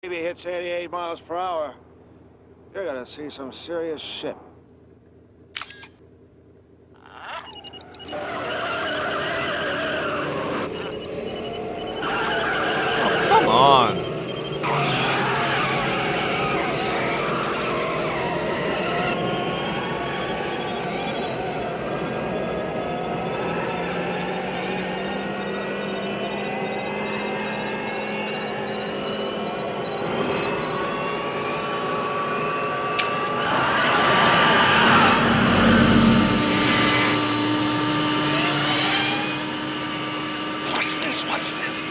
Maybe hits 88 miles per hour. You're gonna see some serious shit. Oh, come on. Watch this.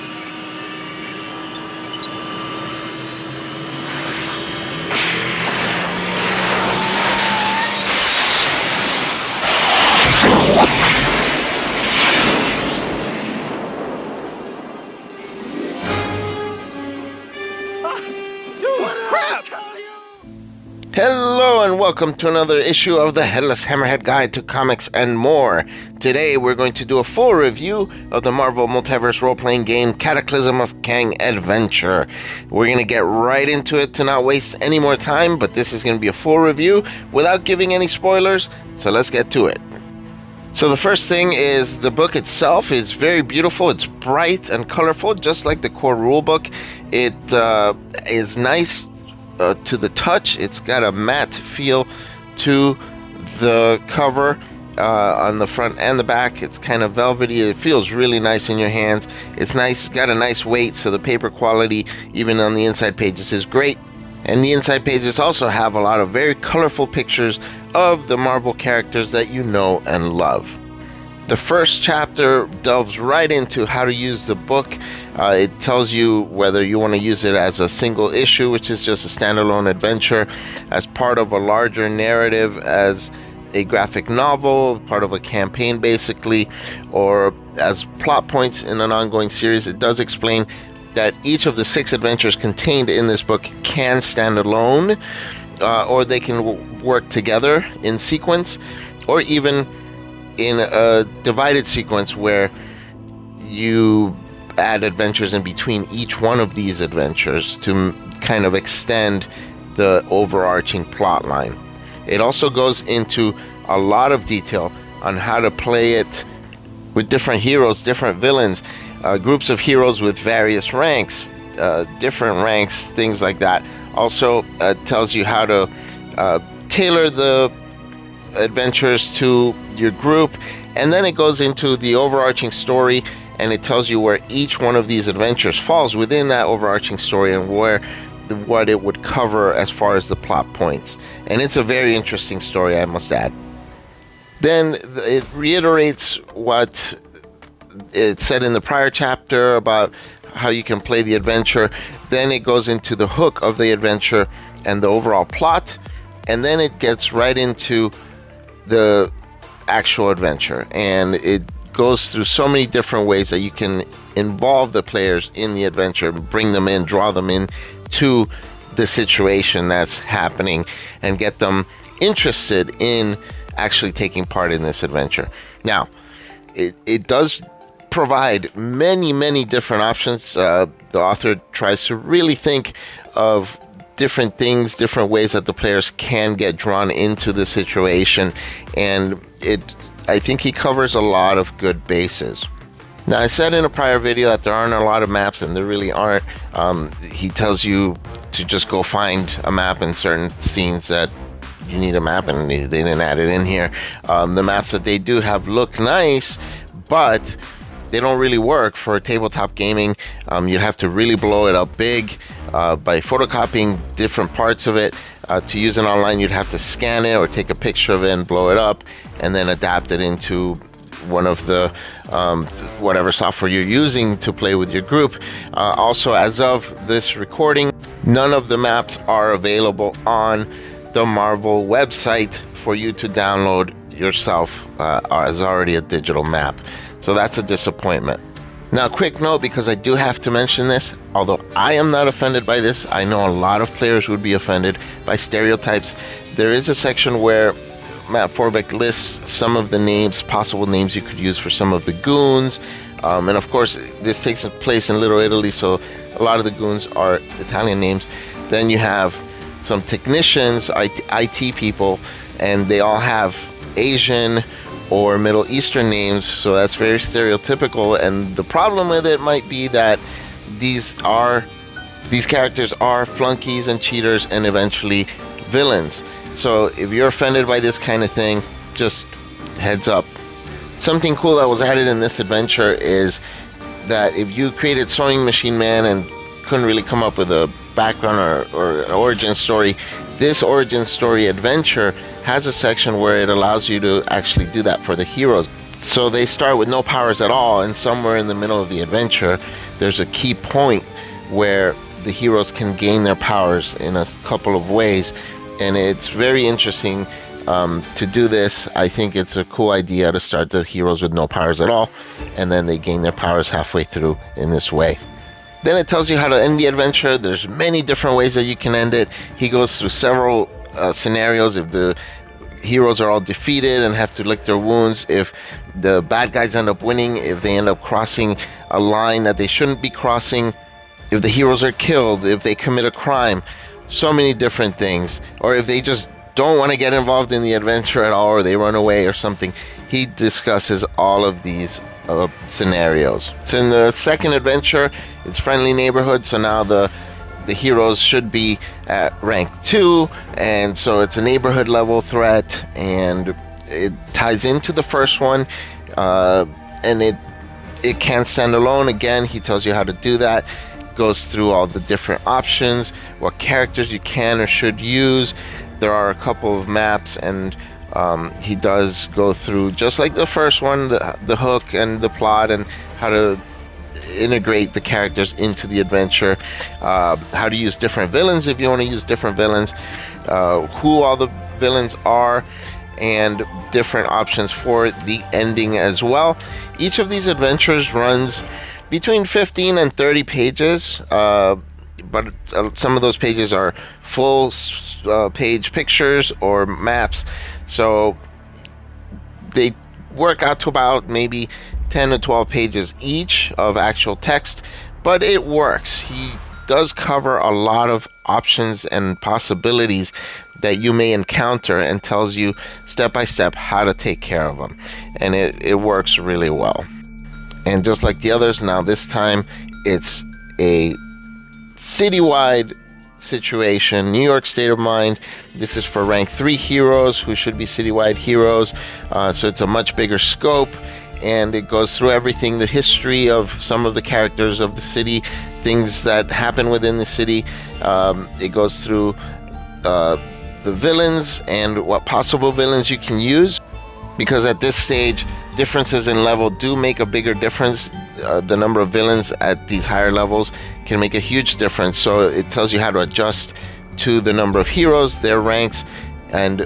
Hello and welcome to another issue of the Headless Hammerhead Guide to Comics and More. Today we're going to do a full review of the Marvel Multiverse role-playing game Cataclysm of Kang Adventure. We're going to get right into it to not waste any more time, but this is going to be a full review without giving any spoilers, so let's get to it. So the first thing is the book itself is very beautiful. It's bright and colorful, just like the core rulebook. It is nice to the touch. It's got a matte feel to the cover on the front and the back. It's kind of velvety. It feels really nice in your hands. It's nice, got a nice weight, so the paper quality even on the inside pages is great. And the inside pages also have a lot of very colorful pictures of the Marvel characters that you know and love. The first chapter delves right into how to use the book. It tells you whether you want to use it as a single issue, which is just a standalone adventure, as part of a larger narrative, as a graphic novel, part of a campaign basically, or as plot points in an ongoing series. It does explain that each of the 6 adventures contained in this book can stand alone, or they can work together in sequence, or even in a divided sequence where you add adventures in between each one of these adventures to kind of extend the overarching plot line. It also goes into a lot of detail on how to play it with different heroes, different villains, groups of heroes with various ranks, different ranks, things like that. Also tells you how to tailor the adventures to your group, and then it goes into the overarching story, and it tells you where each one of these adventures falls within that overarching story and what it would cover as far as the plot points. And it's a very interesting story, I must add. Then it reiterates what it said in the prior chapter about how you can play the adventure. Then it goes into the hook of the adventure and the overall plot, and then it gets right into the actual adventure, and it goes through so many different ways that you can involve the players in the adventure, bring them in, draw them in to the situation that's happening, and get them interested in actually taking part in this adventure. Now, it does provide many different options. The author tries to really think of different things, different ways that the players can get drawn into the situation, and I think he covers a lot of good bases. Now, I said in a prior video that there aren't a lot of maps, and there really aren't. He tells you to just go find a map in certain scenes that you need a map, and they didn't add it in here. The maps that they do have look nice, but they don't really work for tabletop gaming. You'd have to really blow it up big by photocopying different parts of it. To use it online, you'd have to scan it or take a picture of it and blow it up, and then adapt it into one of the whatever software you're using to play with your group. Also, as of this recording, none of the maps are available on the Marvel website for you to download yourself as already a digital map. So that's a disappointment. Now, quick note, because I do have to mention this, although I am not offended by this, I know a lot of players would be offended by stereotypes. There is a section where Matt Forbeck lists some of the names, possible names you could use for some of the goons. And of course, this takes place in Little Italy, so A lot of the goons are Italian names. Then you have some technicians, IT people, and they all have Asian or Middle Eastern names, so that's very stereotypical. And the problem with it might be that these characters are flunkies and cheaters and eventually villains. So if you're offended by this kind of thing, just heads up. Something cool that was added in this adventure is that if you created Sewing Machine Man and couldn't really come up with a background or an origin story, this origin story adventure has a section where it allows you to actually do that for the heroes. So they start with no powers at all, and somewhere in the middle of the adventure there's a key point where the heroes can gain their powers in a couple of ways, and it's very interesting to do this. I think it's a cool idea to start the heroes with no powers at all, and then they gain their powers halfway through in this way. Then it tells you how to end the adventure. There's many different ways that you can end it. He goes through several scenarios. If the heroes are all defeated and have to lick their wounds, if the bad guys end up winning, if they end up crossing a line that they shouldn't be crossing, if the heroes are killed, if they commit a crime, so many different things, or if they just don't want to get involved in the adventure at all, or they run away or something. He discusses all of these scenarios. So in the second adventure, it's Friendly Neighborhood, so now the heroes should be at rank 2, and so it's a neighborhood level threat, and it ties into the first one, and it can't stand alone. Again, he tells you how to do that, goes through all the different options, what characters you can or should use. There are a couple of maps, and he does go through, just like the first one, the hook and the plot, and how to integrate the characters into the adventure, how to use different villains if you want to use different villains, who all the villains are, and different options for the ending as well. Each of these adventures runs between 15 and 30 pages, but some of those pages are full page pictures or maps, so they work out to about maybe 10 to 12 pages each of actual text, but it works. He does cover a lot of options and possibilities that you may encounter, and tells you step by step how to take care of them, and it works really well. And just like the others, now this time it's a citywide situation, New York state of mind. This is for rank 3 heroes who should be citywide heroes, so it's a much bigger scope, and it goes through everything, the history of some of the characters of the city, things that happen within the city. It goes through the villains and what possible villains you can use, because at this stage differences in level do make a bigger difference. The number of villains at these higher levels can make a huge difference, so it tells you how to adjust to the number of heroes, their ranks, and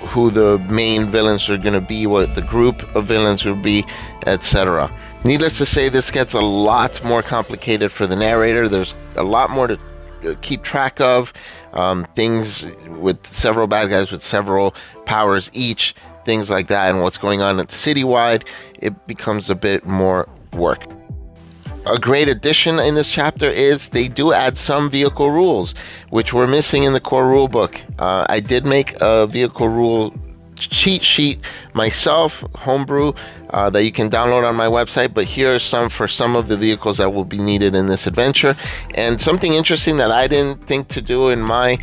who the main villains are going to be, what the group of villains will be, etc. Needless to say, this gets a lot more complicated for the narrator. There's a lot more to keep track of, things with several bad guys with several powers each, things like that, and what's going on at citywide. It becomes a bit more work. A great addition in this chapter is they do add some vehicle rules, which were missing in the core rule book. I did make a vehicle rule cheat sheet myself, homebrew, that you can download on my website, but here are some for some of the vehicles that will be needed in this adventure. And something interesting that I didn't think to do in my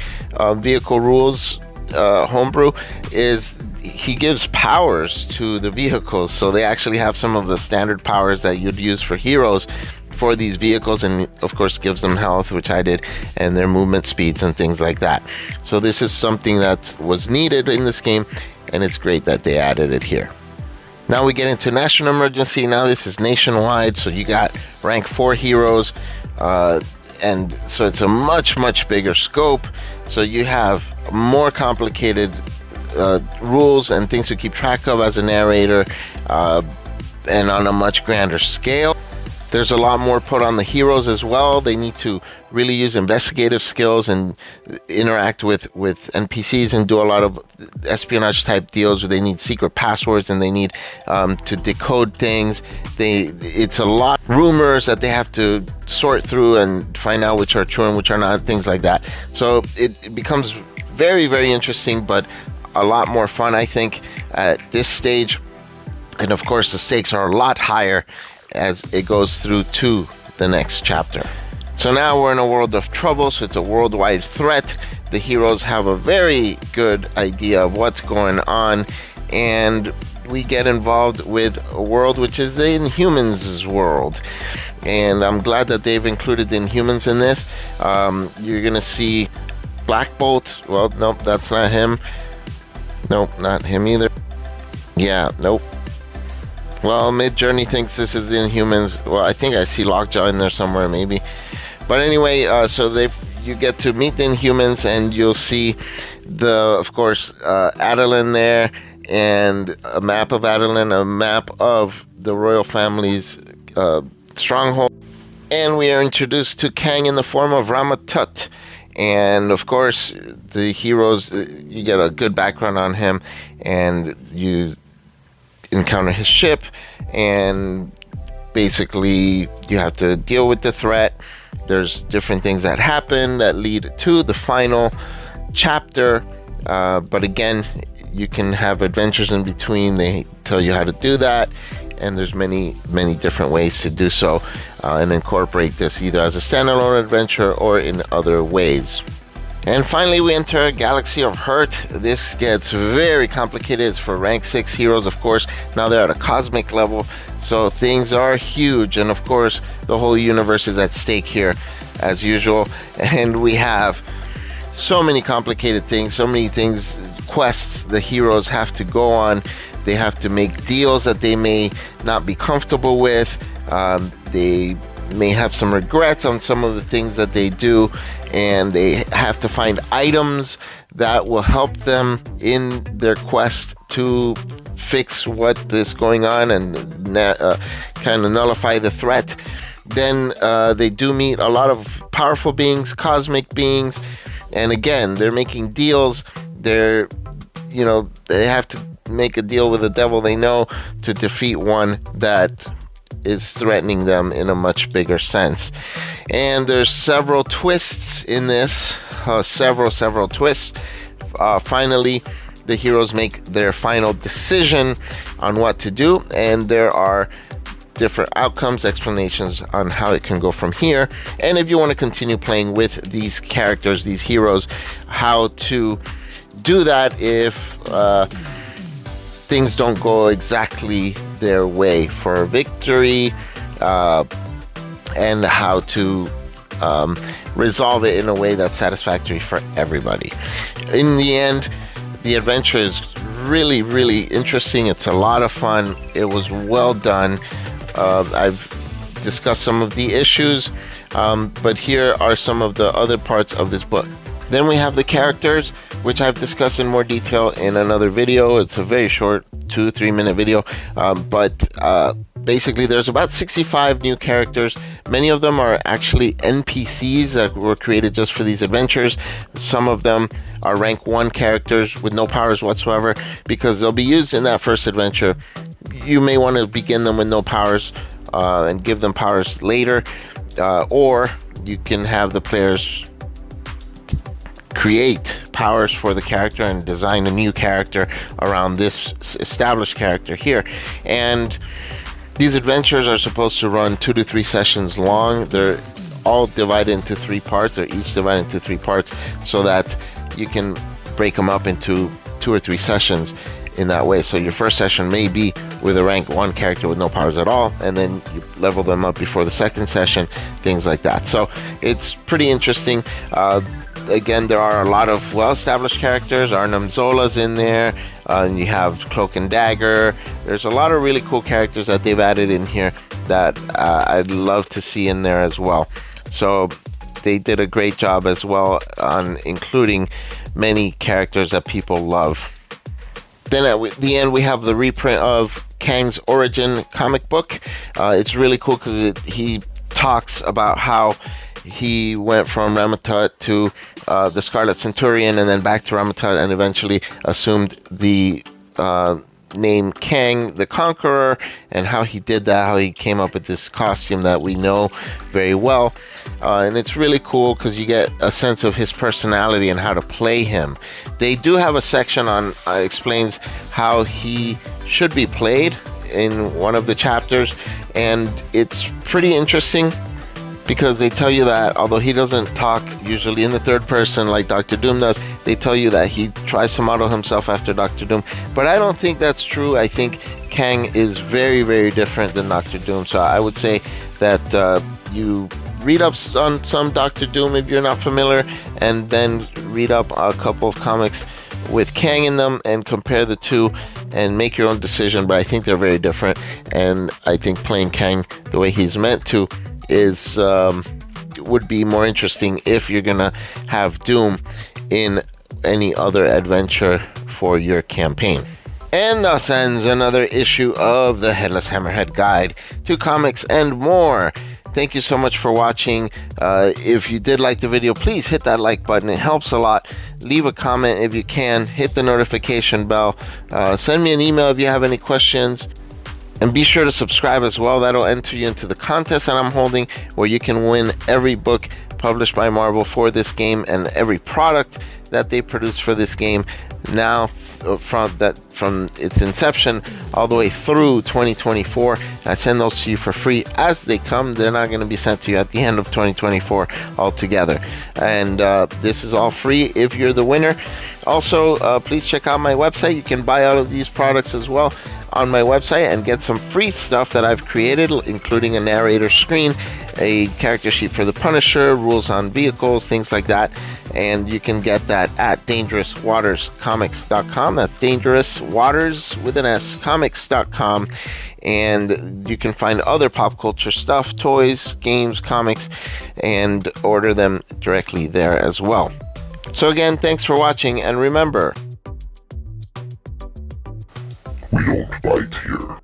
vehicle rules homebrew is he gives powers to the vehicles, so they actually have some of the standard powers that you'd use for heroes for these vehicles, and of course gives them health, which I did, and their movement speeds and things like that. So this is something that was needed in this game, and it's great that they added it here. Now we get into national emergency. Now this is nationwide, so you got rank 4 heroes, and so it's a much bigger scope, so you have more complicated rules and things to keep track of as a narrator, and on a much grander scale. There's a lot more put on the heroes as well. They need to really use investigative skills and interact with NPCs and do a lot of espionage type deals where they need secret passwords and they need to decode things. It's a lot of rumors that they have to sort through and find out which are true and which are not, things like that. So it becomes very, very interesting, but a lot more fun, I think, at this stage. And of course, the stakes are a lot higher as it goes through to the next chapter. So now we're in a world of trouble, so it's a worldwide threat. The heroes have a very good idea of what's going on, and we get involved with a world which is the Inhumans' world. And I'm glad that they've included the Inhumans in this. You're gonna see Black Bolt. Well, nope, that's not him. Nope, not him either. Yeah, nope. Well, Mid-Journey thinks this is the Inhumans. Well, I think I see Lockjaw in there somewhere, maybe. But anyway, so you get to meet the Inhumans, and you'll see of course, Adeline there, and a map of Adeline, a map of the royal family's stronghold. And we are introduced to Kang in the form of Ramatut. And of course, the heroes, you get a good background on him, and you encounter his ship, and basically you have to deal with the threat. There's different things that happen that lead to the final chapter, but again, you can have adventures in between. They tell you how to do that, and there's many different ways to do so, and incorporate this either as a standalone adventure or in other ways. And finally, we enter a Galaxy of Hurt. This gets very complicated. It's for rank 6 heroes, of course. Now they're at a cosmic level, so things are huge. And of course, the whole universe is at stake here, as usual. And we have so many complicated things, so many things, quests the heroes have to go on. They have to make deals that they may not be comfortable with. They may have some regrets on some of the things that they do, and they have to find items that will help them in their quest to fix what is going on and kind of nullify the threat. Then they do meet a lot of powerful beings, cosmic beings, and again, they're making deals. They have to make a deal with the devil they know to defeat one that is threatening them in a much bigger sense. And there's several twists in this, several twists. Finally, the heroes make their final decision on what to do, and there are different outcomes, explanations on how it can go from here. And if you want to continue playing with these characters, these heroes, how to do that if things don't go exactly their way for victory, and how to resolve it in a way that's satisfactory for everybody. In the end, the adventure is really, really interesting. It's a lot of fun. It was well done. I've discussed some of the issues, but here are some of the other parts of this book. Then we have the characters, which I've discussed in more detail in another video. It's a very short 2-3 minute video, but basically there's about 65 new characters. Many of them are actually NPCs that were created just for these adventures. Some of them are rank 1 characters with no powers whatsoever, because they'll be used in that first adventure. You may want to begin them with no powers and give them powers later, or you can have the players create powers for the character and design a new character around this established character here. And these adventures are supposed to run 2 to 3 sessions long. They're all divided into 3 parts. They're each divided into 3 parts so that you can break them up into 2 or 3 sessions in that way. So your first session may be with a rank 1 character with no powers at all, and then you level them up before the second session, things like that. So it's pretty interesting. Again, there are a lot of well-established characters. Arnhem Zola's in there, and you have Cloak and Dagger. There's a lot of really cool characters that they've added in here that I'd love to see in there as well. So they did a great job as well on including many characters that people love. Then at the end, we have the reprint of Kang's origin comic book. It's really cool because he talks about how he went from Ramatut to the Scarlet Centurion, and then back to Ramatut, and eventually assumed the name Kang the Conqueror, and how he did that, how he came up with this costume that we know very well. And it's really cool because you get a sense of his personality and how to play him. They do have a section on explains how he should be played in one of the chapters, and it's pretty interesting because they tell you that although he doesn't talk usually in the third person like Dr. Doom does, they tell you that he tries to model himself after Dr. Doom. But I don't think that's true. I think Kang is very, very different than Dr. Doom. So I would say that you read up on some Dr. Doom if you're not familiar, and then read up a couple of comics with Kang in them and compare the two and make your own decision. But I think they're very different, and I think playing Kang the way he's meant to is would be more interesting if you're gonna have Doom in any other adventure for your campaign. And thus ends another issue of the Headless Hammerhead Guide to Comics and More. Thank you so much for watching. If you did like the video, please hit that like button. It helps a lot. Leave a comment if you can. Hit the notification bell. Send me an email if you have any questions. And be sure to subscribe as well. That'll enter you into the contest that I'm holding, where you can win every book published by Marvel for this game and every product that they produce for this game now from its inception all the way through 2024. I send those to you for free as they come. They're not going to be sent to you at the end of 2024 altogether. And this is all free if you're the winner. Also, please check out my website. You can buy all of these products as well on my website and get some free stuff that I've created, including a narrator screen, a character sheet for the Punisher, rules on vehicles, things like that. And you can get that at dangerouswaterscomics.com. That's Dangerous Waters with an S, comics.com. And you can find other pop culture stuff, toys, games, comics, and order them directly there as well. So again, thanks for watching, and remember, we don't fight here.